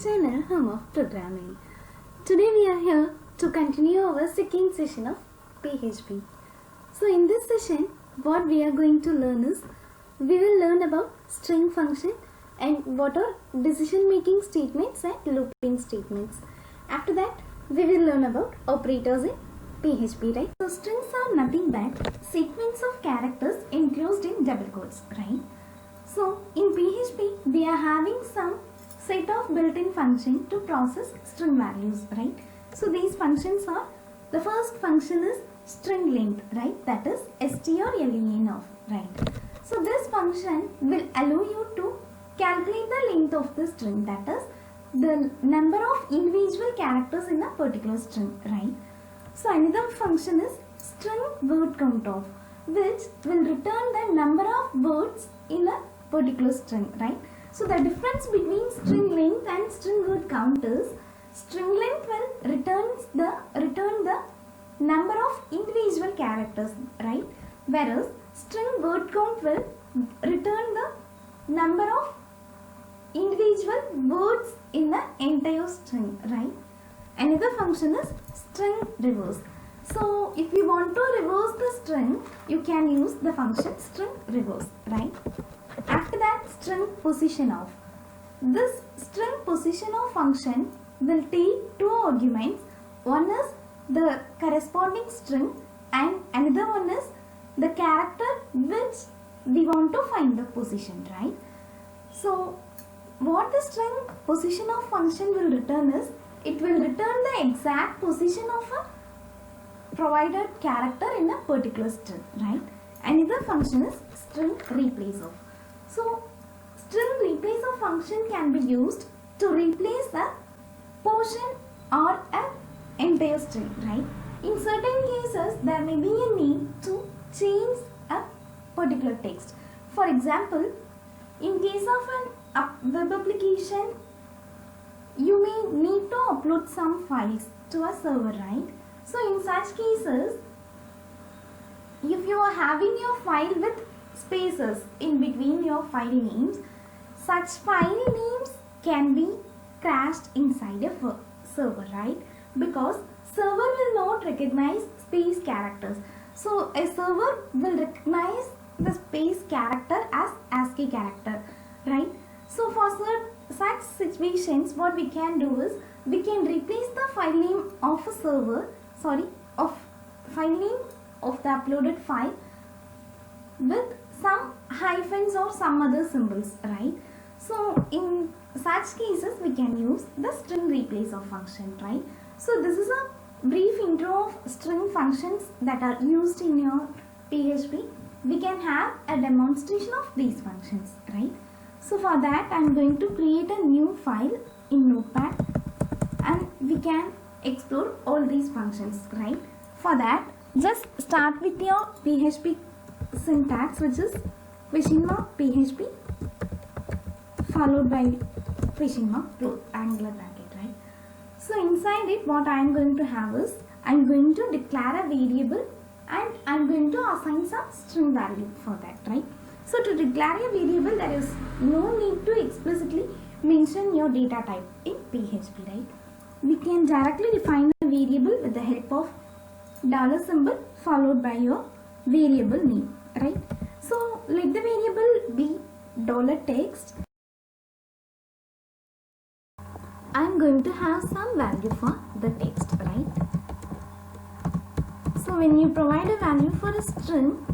channel Home of Programming. Today we are here to continue our second session of PHP. So in this session what we are going to learn is we will learn about string function and what are decision making statements and looping statements. After that we will learn about operators in PHP, right? So strings are nothing but sequence of characters enclosed in double quotes, right? So in PHP we are having some set of built-in function to process string values, right? So these functions are, the first function is string length, right? That is strlen of, right? So this function will allow you to calculate the length of the string, that is the number of individual characters in a particular string, right? So another function is string word count of, which will return the number of words in a particular string, right? So the difference between string length and string word count is string length will return the number of individual characters, right? Whereas string word count will return the number of individual words in the entire string, right? Another function is string reverse. So if you want to reverse the string, you can use the function string reverse, right? After that, string position of. This string position of function will take two arguments. One is the corresponding string and another one is the character which we want to find the position, right? So what the string position of function will return is, it will return the exact position of a provided character in a particular string, right? Another function is string replace of. So string replace of function can be used to replace a portion or an entire string, right? In certain cases there may be a need to change a particular text. For example, in case of an web application, you may need to upload some files to a server, right? So in such cases, if you are having your file with spaces in between your file names, such file names can be cached inside a server, right? Because server will not recognize space characters. So a server will recognize the space character as ASCII character, right? So for such situations, what we can do is we can replace the file name of a server, file name of the uploaded file with some hyphens or some other symbols, right? So in such cases we can use the string replace of function, right? So this is a brief intro of string functions that are used in your PHP. We can have a demonstration of these functions, right? So for that I am going to create a new file in Notepad and we can explore all these functions, right? For that, just start with your PHP syntax, which is question mark PHP followed by question mark angular bracket, right? So inside it what I am going to have is, I am going to declare a variable and I am going to assign some string value for that, right? So to declare a variable, there is no need to explicitly mention your data type in PHP, right? We can directly define a variable with the help of $ symbol followed by your variable name, right? So let the variable be $text. I am going to have some value for the text, right? So when you provide a value for a string,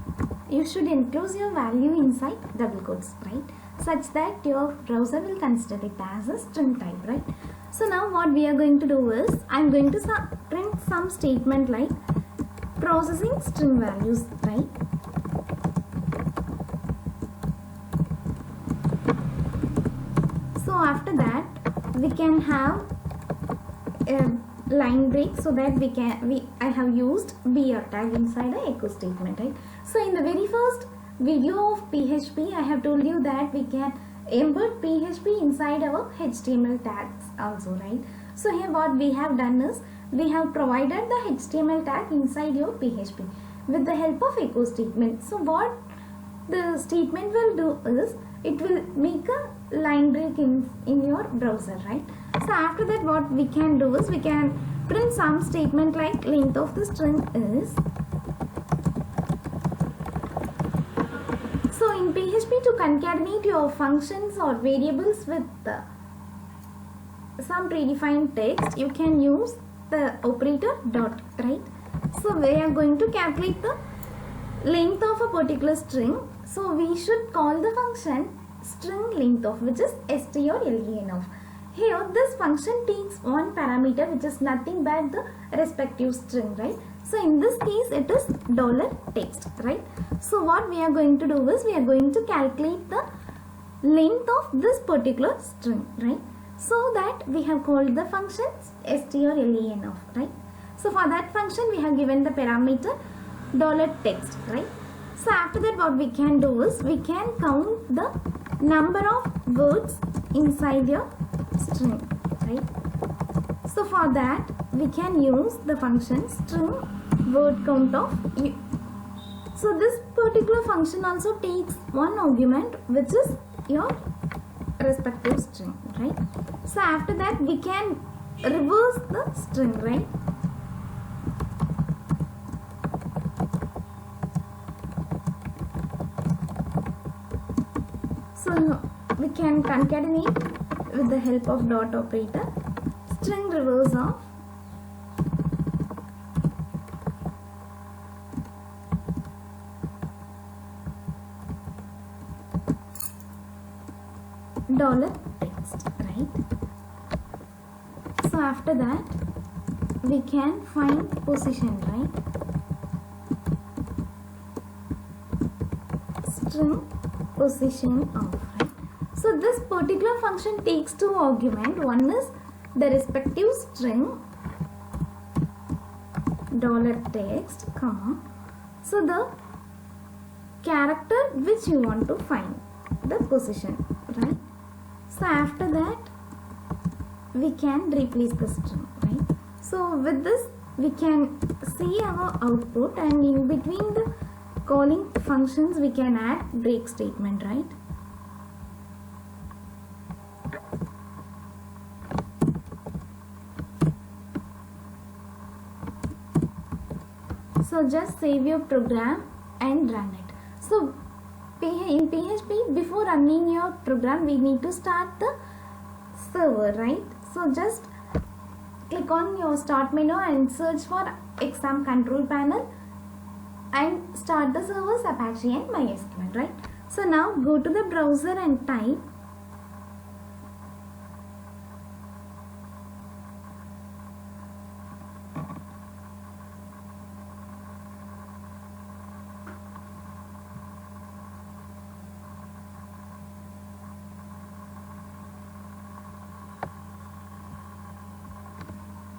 you should enclose your value inside double quotes, right? Such that your browser will consider it as a string type, right? So now what we are going to do is, I am going to print some statement like processing string values, right? So after that we can have a line break, so that I have used BR tag inside a echo statement, right? So in the very first video of PHP, I have told you that we can embed PHP inside our HTML tags also, right? So here what we have done is, we have provided the HTML tag inside your PHP with the help of echo statement. So what the statement will do is, it will make a line break in your browser, right? So after that, what we can do is we can print some statement like length of the string is. So in PHP, to concatenate your functions or variables with some predefined text, you can use the operator dot, right? So we are going to calculate the length of a particular string. So we should call the function string length of, which is st or len of. Here this function takes one parameter, which is nothing but the respective string, right? So in this case it is $text, right? So what we are going to do is we are going to calculate the length of this particular string, right? So that we have called the function st or len of, right? So for that function we have given the parameter $text, right? So after that, what we can do is we can count the number of words inside your string, right? So for that we can use the function string word count of u. So this particular function also takes one argument, which is your respective string, right? So after that we can reverse the string, right? So we can concatenate with the help of dot operator string reverse of $text, right? So after that we can find position, right? String position of, right? So this particular function takes two arguments. One is the respective string $text, comma, so the character which you want to find the position, right? So after that we can replace the string, right? So with this we can see our output, and in between the calling functions we can add break statement, right? So just save your program and run it. So in PHP, before running your program we need to start the server, right? So just click on your start menu and search for exam control panel and start the servers Apache and MySQL, right? So now go to the browser and type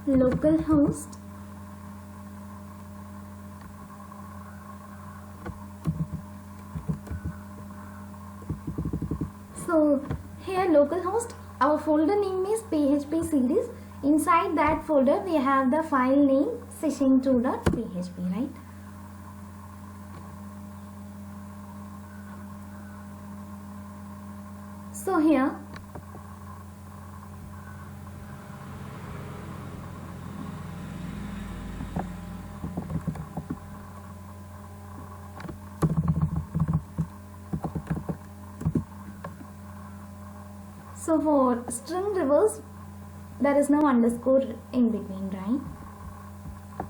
localhost So here localhost, our folder name is PHP series. Inside that folder we have the file name session2.php, right? So here so for string reverse there is no underscore in between, right?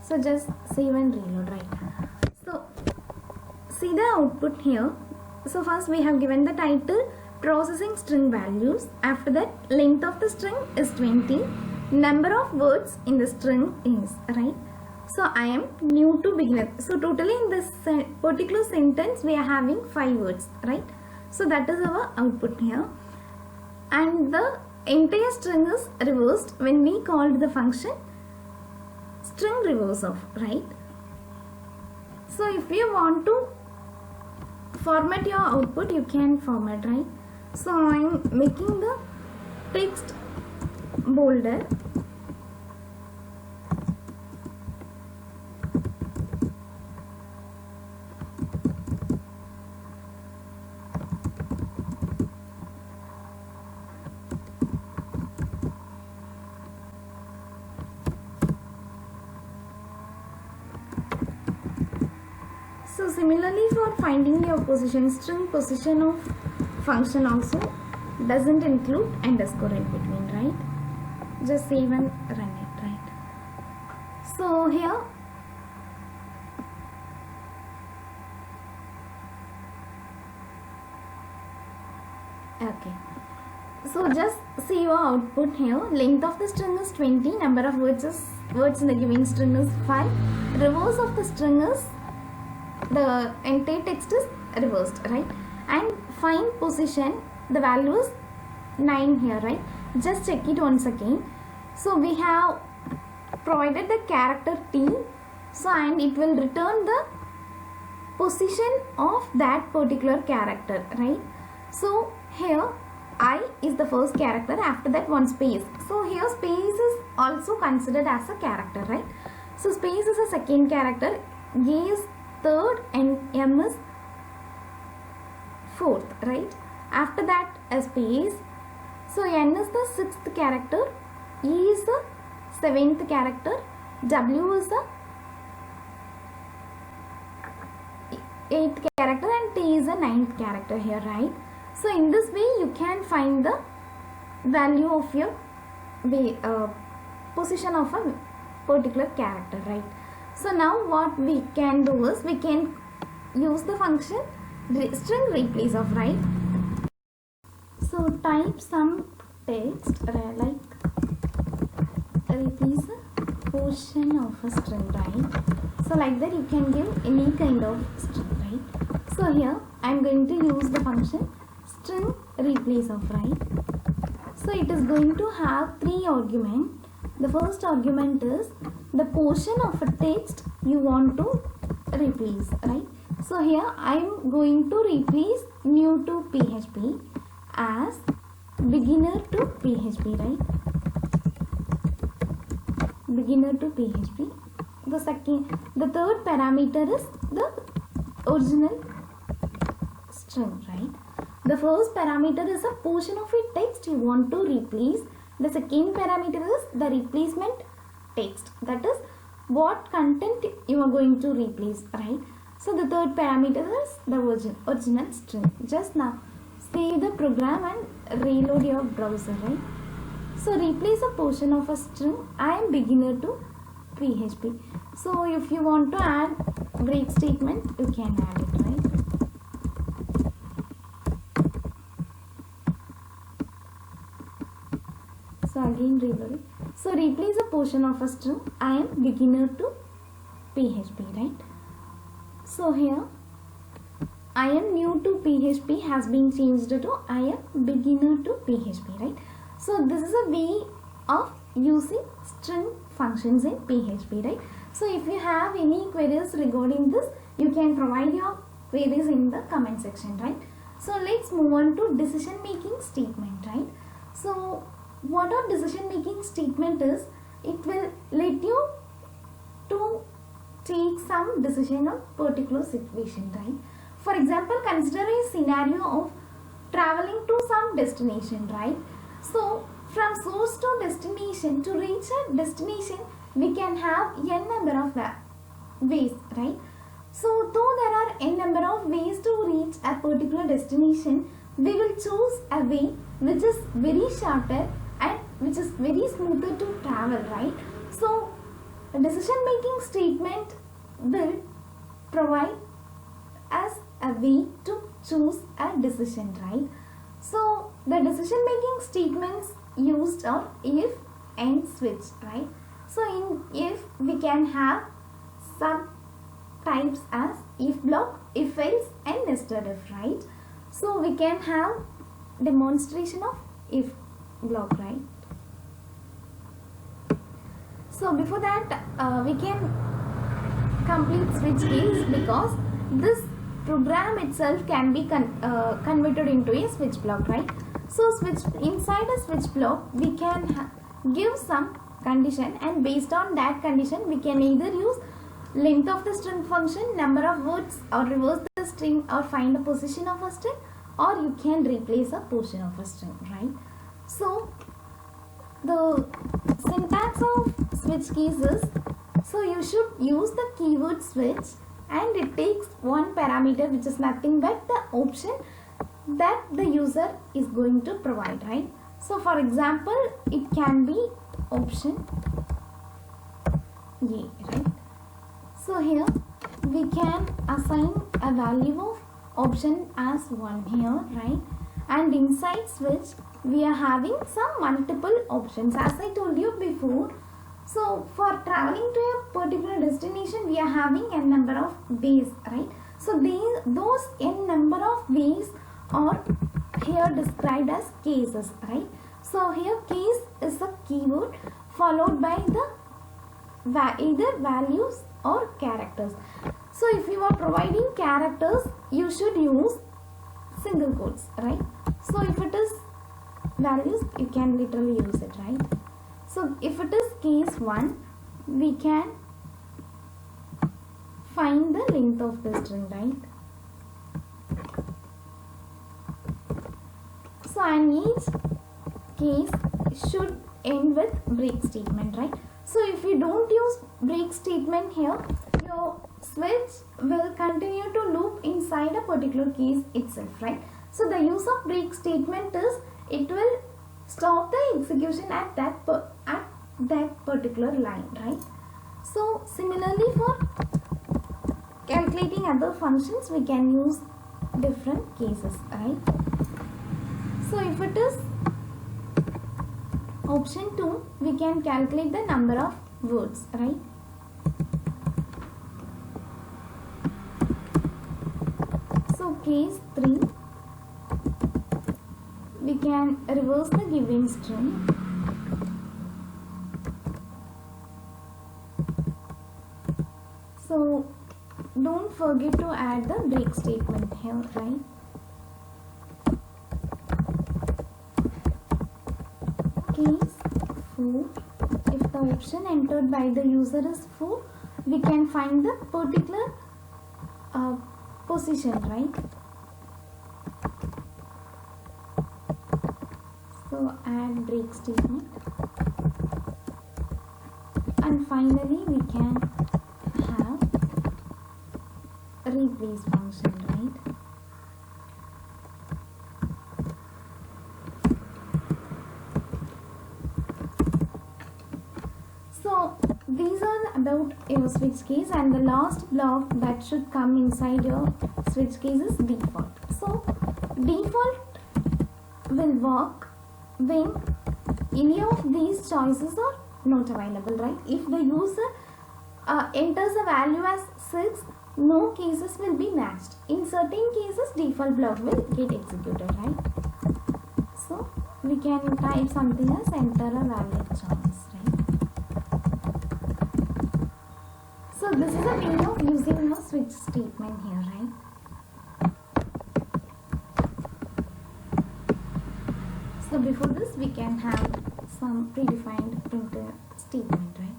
So just save and reload, right? So see the output here. So first we have given the title processing string values. After that length of the string is 20. Number of words in the string is, right? So I am new to beginner. So totally in this particular sentence we are having 5 words, right? So that is our output here. And the entire string is reversed when we called the function string reverse of, right? So if you want to format your output, you can format, right? So I am making the text bolder. So similarly for finding your position, string position of function also doesn't include underscore in between, right? Just save and run it, right? So here okay, so just see your output here. Length of the string is 20, number of words in the given string is 5, reverse of the string is, the entire text is reversed, right? And find position, the value is 9 here, right? Just check it once again. So we have provided the character T, so and it will return the position of that particular character, right? So here I is the first character, after that one space. So here space is also considered as a character, right? So space is a second character, A is third and M is fourth, right? After that a space. So N is the sixth character, E is the seventh character, W is the eighth character, and T is the ninth character here, right? So in this way you can find the value of your position of a particular character, right? So now what we can do is we can use the function string replace of, right? So type some text like replace a portion of a string, right? So like that you can give any kind of string, right? So here I am going to use the function string replace of, right? So it is going to have 3 arguments. The first argument is the portion of a text you want to replace, right? So here I am going to replace new to PHP as beginner to PHP, right? Beginner to PHP. The third parameter is the original string, right? The first parameter is a portion of a text you want to replace. The second parameter is the replacement text, that is what content you are going to replace, right? So the third parameter is the original string. Just now save the program and reload your browser, right? So replace a portion of a string. I am beginner to PHP. So if you want to add break statement, you can add it, right? So again reload it. So replace a portion of a string. I am beginner to PHP, right? So here I am new to PHP has been changed to I am beginner to PHP, right? So this is a way of using string functions in PHP, right? So if you have any queries regarding this, you can provide your queries in the comment section, right? So let's move on to decision making statement, right? So what a decision making statement is, it will let you to take some decision on particular situation, right? For example, consider a scenario of traveling to some destination, right? So from source to destination, to reach a destination we can have n number of ways, right? So though there are n number of ways to reach a particular destination, we will choose a way which is very shorter and which is very smoother to travel, right? So a decision making statement will provide us a way to choose a decision, right? So the decision making statements used are if and switch, right? So in if we can have some types as if block, if else and nested if, right? So we can have demonstration of if block, right? So before that we can complete switch case, because this program itself can be converted into a switch block, right? So switch inside a switch block we can give some condition, and based on that condition we can either use length of the string function, number of words, or reverse the string, or find a position of a string, or you can replace a portion of a string, right? So the syntax of switch keys is, so you should use the keyword switch and it takes one parameter which is nothing but the option that the user is going to provide, right? So for example, it can be option A, right? So here we can assign a value of option as 1 here, right? And inside switch we are having some multiple options as I told you before. So for traveling to a particular destination we are having n number of ways, right? So those n number of ways are here described as cases, right? So here case is a keyword followed by the either values or characters. So if you are providing characters, you should use single quotes, right? So if it is values, you can literally use it, right? So if it is case 1, we can find the length of the string, right? So and each case should end with break statement, right? So if you don't use break statement here, your switch will continue to loop inside a particular case itself, right? So the use of break statement is it will stop the execution at that particular line, right? So similarly for calculating other functions we can use different cases, right? So if it is option 2, we can calculate the number of words, right? So case 3, we can reverse the given string. So don't forget to add the break statement here, right? Case 4, if the option entered by the user is 4, we can find the particular position, right? So add break statement, and finally we can have replace function, right? So these are about your switch case, and the last block that should come inside your switch case is default. So default will work when any of these choices are not available, right? If the user enters a value as 6, no cases will be matched. In certain cases default block will get executed, right? So we can type something as enter a valid choice, right? So this is a way of using your switch statement here, right? So before this we can have some predefined printf statement, right?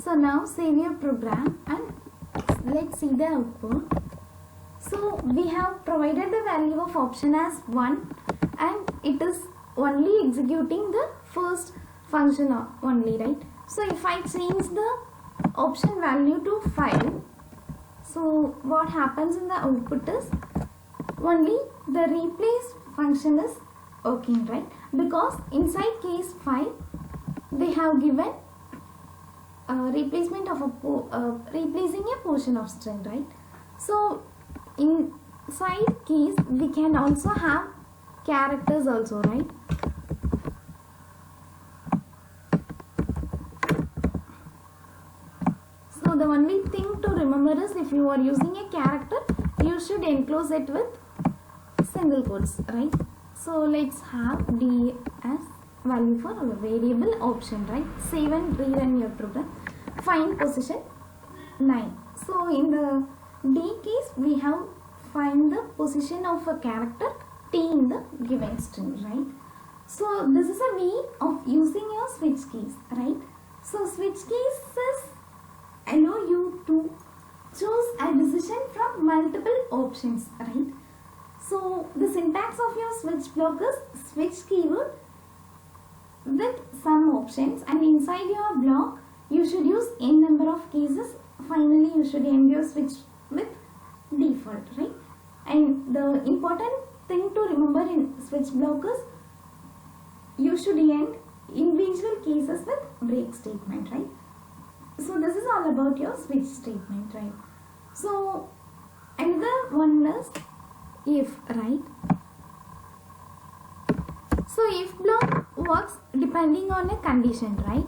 So now save your program and let's see the output. So we have provided the value of option as 1 and it is only executing the first function only, right? So if I change the option value to 5, so what happens in the output is only the replace function is working, right? Because inside case 5 they have given replacement of replacing a portion of string, right? So inside case we can also have characters also, right? So the only thing to remember is if you are using a character, you should enclose it with single quotes, right? So let's have D as value for our variable option, right? Save and rerun your program. Find position 9. So in the D case we have find the position of a character T in the given string, right? So this is a way of using your switch keys, right? So switch keys allow you to choose a decision from multiple options, right? So the syntax of your switch block is switch keyword with some options, and inside your block you should use n number of cases finally you should end your switch with default, right? And the important thing to remember in switch block is you should end individual cases with break statement, right? So this is all about your switch statement, right? So another one is if, right? So if block works depending on a condition, right?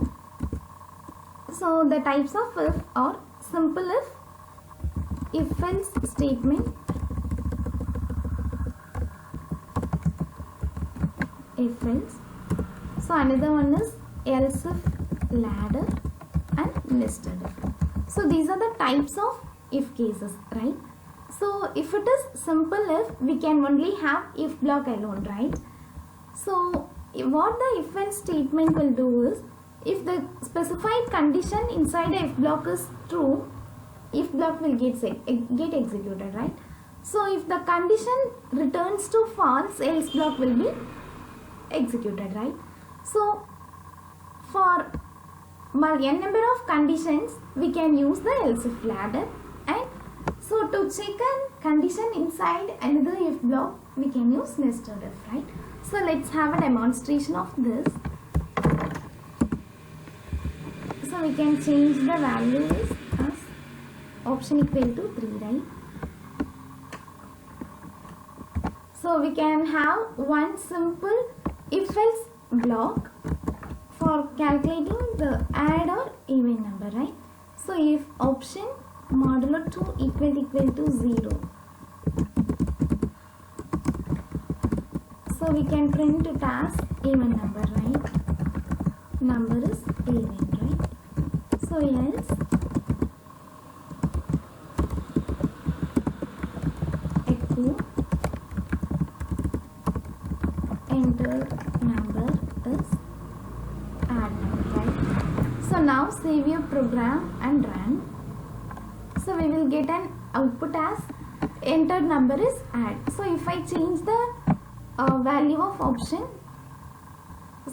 So the types of if are simple if else statement, if else. So another one is else if ladder and nested if. So these are the types of if cases, right? So if it is simple if, we can only have if block alone, right? So what the if else statement will do is, if the specified condition inside a if block is true, if block will get executed, right? So if the condition returns to false, else block will be executed, right? So for n number of conditions, we can use the else if ladder, and so to check a condition inside another if block, we can use nested if, right? So let's have a demonstration of this. So we can change the values as option equal to 3, right? So we can have one simple if else block for calculating the add or even number, right? So if option modulo 2 equal to 0, so we can print it as even number, right? Number is even, right? So else echo enter number is add number, right? So now save your program and run. So we will get an output as entered number is add. So if I change the value of option,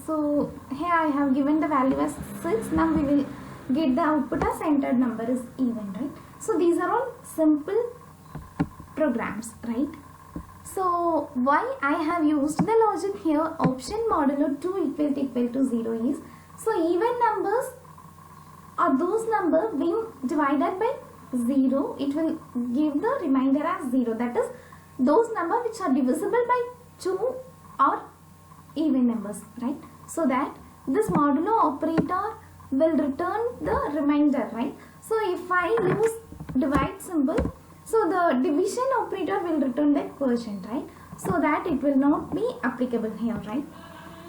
so here I have given the value as 6, now we will get the output as entered number is even, right? So these are all simple programs, right? So why I have used the logic here, option modulo 2 equal to 0 is, so even numbers are those numbers being divided by 0, it will give the remainder as 0, that is those numbers which are divisible by 2 or even numbers, right? So that this modulo operator will return the remainder, right? So if I use divide symbol, so the division operator will return that quotient, right? So that it will not be applicable here, right?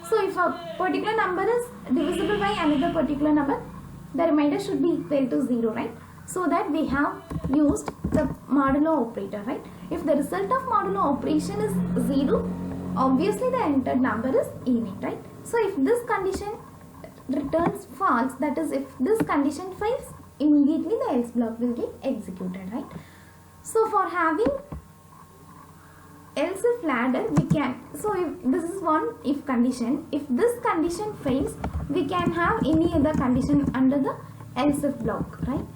So if a particular number is divisible by another particular number, the remainder should be equal to 0, right? So that we have used the modulo operator, right? If the result of modulo operation is 0, obviously the entered number is even, right? So if this condition returns false, that is if this condition fails, immediately the else block will get executed, right? So for having else if ladder, we can, so if this is one if condition, if this condition fails, we can have any other condition under the else if block, right?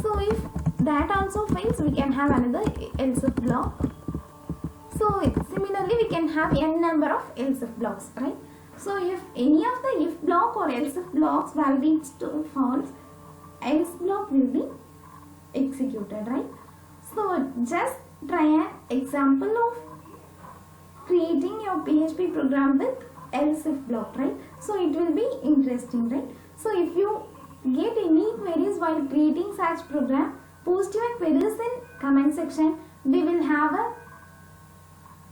So if that also fails, we can have another else if block. So similarly we can have n number of else if blocks, right? So if any of the if block or else if blocks validates to false, else block will be executed, right? So just try an example of creating your PHP program with else if block, right? So it will be interesting, right? So if you get any queries while creating such program, post your queries in comment section. We will have a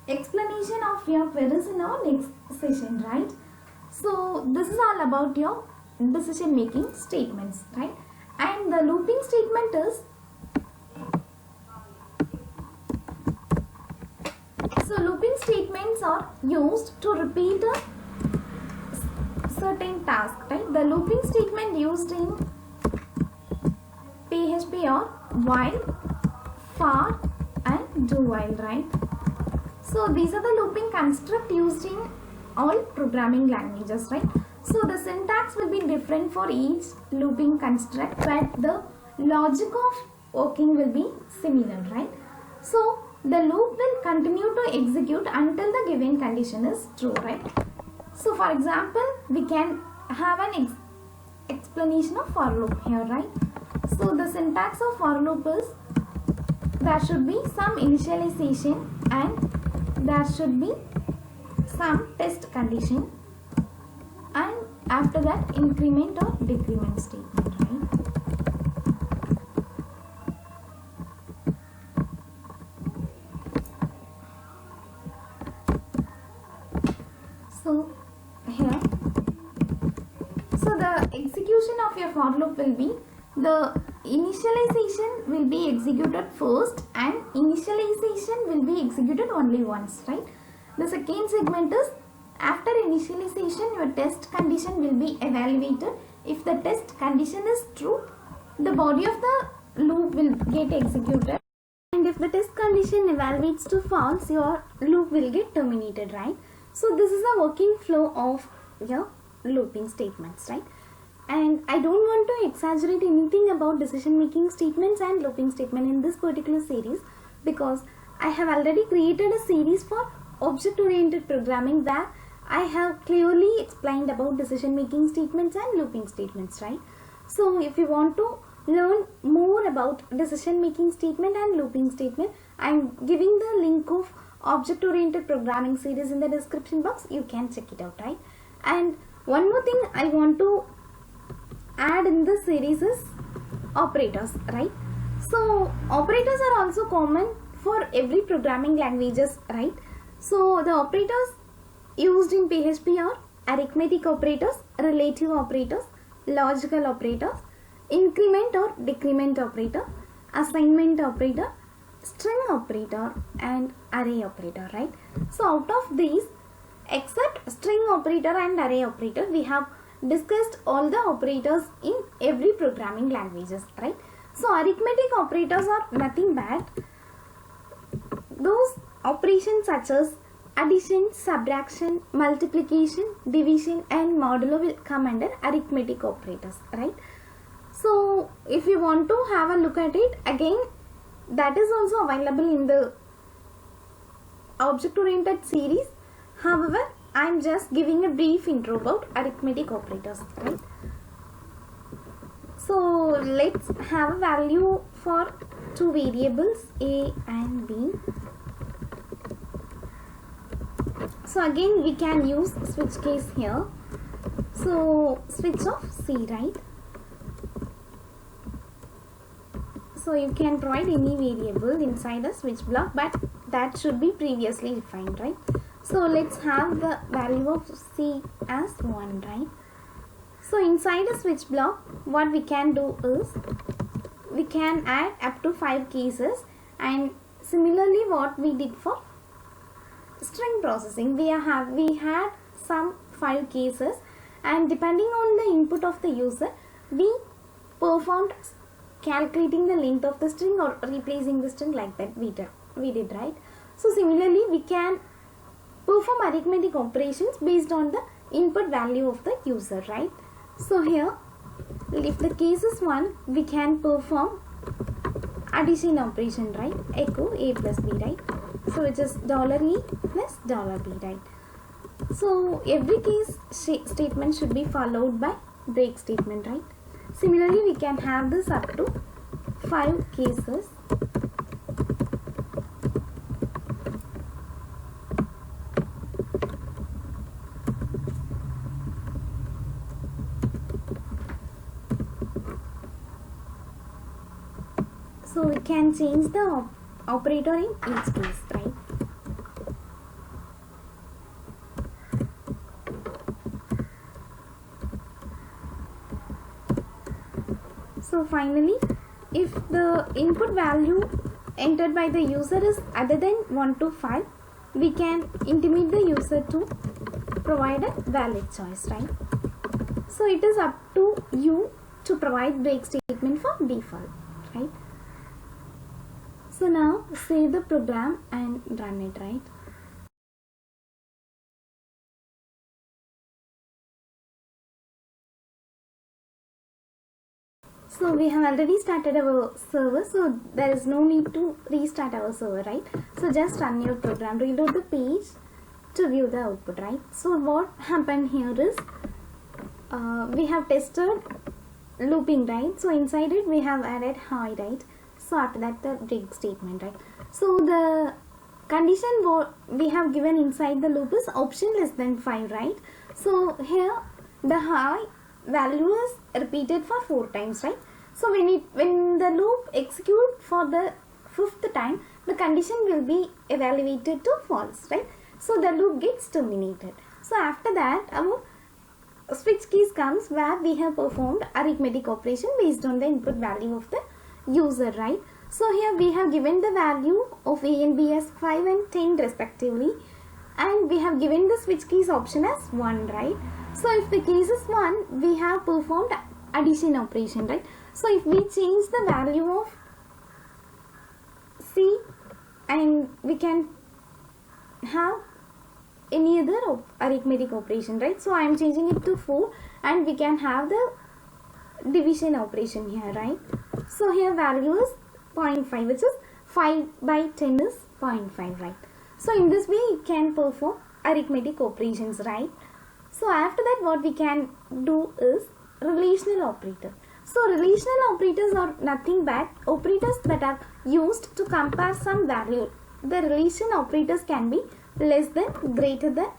explanation of your queries in our next session, right? So this is all about your decision making statements, right? And the looping statement is, so looping statements are used to repeat a certain task, right? The looping statement used in PHP are while, for and do while, right? So these are the looping construct used in all programming languages, right? So the syntax will be different for each looping construct, but the logic of working will be similar, right? So the loop will continue to execute until the given condition is true, right? So for example, we can have an explanation of for loop here, right? So the syntax of for loop is there should be some initialization and there should be some test condition, and after that increment or decrement statement, right? So here, so the execution of your for loop will be the initialization will be executed first and initialization will be executed only once, right? The second segment is after initialization your test condition will be evaluated. If the test condition is true, the body of the loop will get executed, and if the test condition evaluates to false, your loop will get terminated, right? So this is the working flow of your looping statements, right? And I don't want to exaggerate anything about decision making statements and looping statement in this particular series, because I have already created a series for object oriented programming where I have clearly explained about decision making statements and looping statements, right? So if you want to learn more about decision making statement and looping statement, I am giving the link of object oriented programming series in the description box. You can check it out, right? And one more thing I want to add in this series is operators, right? So operators are also common for every programming languages, right? So the operators used in PHP are arithmetic operators, relative operators, logical operators, increment or decrement operator, assignment operator, string operator, and array operator, right? So out of these, except string operator and array operator, we have discussed all the operators in every programming languages, right? So arithmetic operators are nothing but those operations such as addition, subtraction, multiplication, division, and modulo will come under arithmetic operators, right? So if you want to have a look at it again, that is also available in the object oriented series. However, I am just giving a brief intro about arithmetic operators, right? So let's have a value for two variables a and b. So again we can use switch case here. So switch of C, right? So you can provide any variable inside a switch block, but that should be previously defined, right? So let's have the value of C as 1, right? So inside a switch block, what we can do is we can add up to 5 cases, and similarly what we did for string processing, we had some 5 cases, and depending on the input of the user, we performed calculating the length of the string or replacing the string, like that we did, right? So similarly we can perform arithmetic operations based on the input value of the user, right? So here, if the case is 1, we can perform addition operation, right? Echo a plus b, right? So which is $e plus $b, right? So every case statement should be followed by break statement, right? Similarly, we can have this up to 5 cases. So we can change the operator in each case, right? So finally, if the input value entered by the user is other than 1 to 5, we can intimate the user to provide a valid choice, right? So it is up to you to provide break statement for default, right? So now save the program and run it, right? So we have already started our server, so there is no need to restart our server, right? So just run your program, reload the page to view the output, right? So what happened here is we have tested looping, right? So inside it we have added hi, right? So after that the break statement, right? So the condition what we have given inside the loop is option less than 5, right? So here the hi value is repeated for 4 times, right? So when the loop execute for the 5th time, the condition will be evaluated to false, right? So the loop gets terminated. So after that our switch keys comes where we have performed arithmetic operation based on the input value of the user, right? So here we have given the value of A and B as 5 and 10 respectively, and we have given the switch keys option as 1, right? So if the case is 1, we have performed addition operation, right? So if we change the value of C, and we can have any other arithmetic operation, right? So I am changing it to 4, and we can have the division operation here, right? So here value is 0.5, which is 5 by 10 is 0.5, right? So in this way you can perform arithmetic operations, right? So after that what we can do is relational operator. So relational operators are nothing but operators that are used to compare some value. The relation operators can be less than, greater than,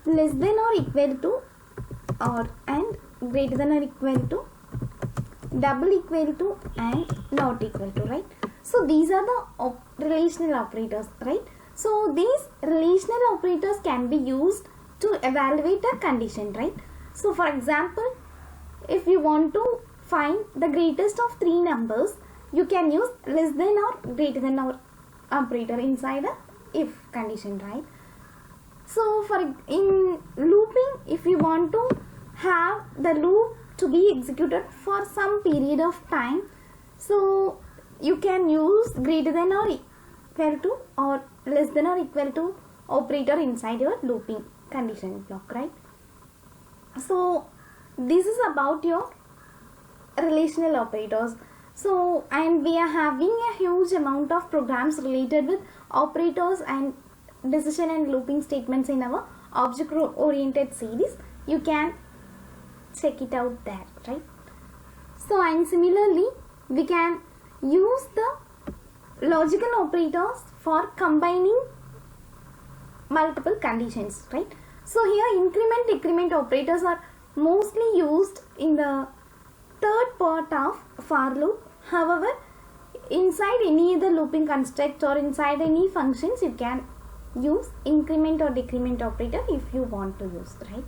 less than or equal to, or and greater than or equal to, double equal to, and not equal to, right? So these are the relational operators, right? So these relational operators can be used to evaluate a condition, right? So for example, if you want to find the greatest of 3 numbers, you can use less than or greater than or operator inside a if condition, right? So for in looping, if you want to have the loop to be executed for some period of time, so you can use greater than or equal to or less than or equal to operator inside your looping condition block, right? So this is about your relational operators. So, and we are having a huge amount of programs related with operators and decision and looping statements in our object oriented series. You can check it out there, right? So, and similarly we can use the logical operators for combining multiple conditions, right? So here increment decrement operators are mostly used in the third part of for loop. However, inside any other looping construct or inside any functions, you can use increment or decrement operator if you want to use, right?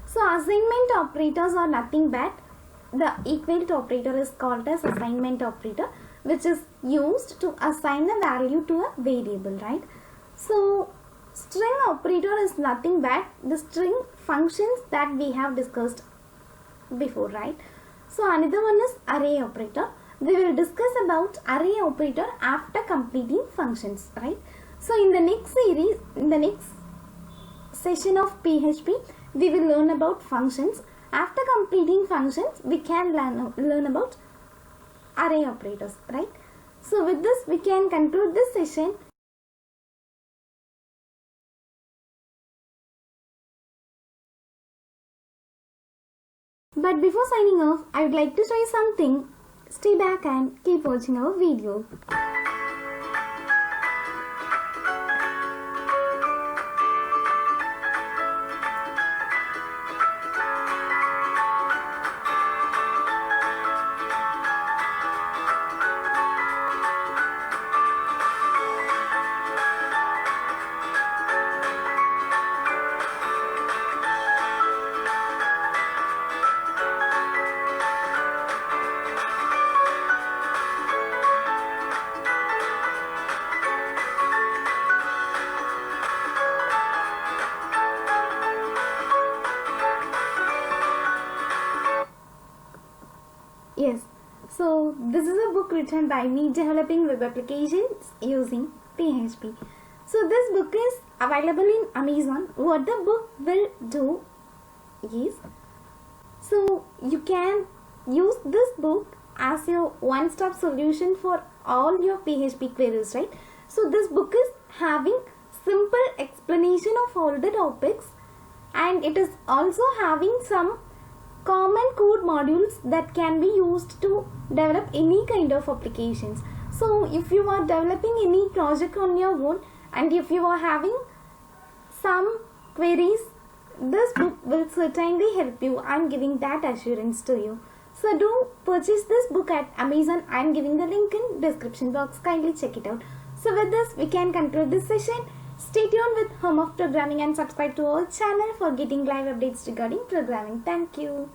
So assignment operators are nothing but the equal to operator is called as assignment operator, which is used to assign a value to a variable, right? So string operator is nothing but the string functions that we have discussed before, right? So another one is array operator. We will discuss about array operator after completing functions, right? So in the next series, in the next session of PHP, we will learn about functions. After completing functions, we can learn about array operators, right? So with this, we can conclude this session. But before signing off, I would like to show you something. Stay back and keep watching our video. Yes, so this is a book written by me developing web applications using PHP. So this book is available in Amazon. What the book will do is, so you can use this book as your one-stop solution for all your PHP queries, right? So this book is having simple explanation of all the topics, and it is also having some common code modules that can be used to develop any kind of applications. So if you are developing any project on your own, and if you are having some queries, this book will certainly help you. I am giving that assurance to you. So do purchase this book at Amazon. I am giving the link in description box. Kindly check it out. So with this, we can conclude this session. Stay tuned with Home of Programming and subscribe to our channel for getting live updates regarding programming. Thank you.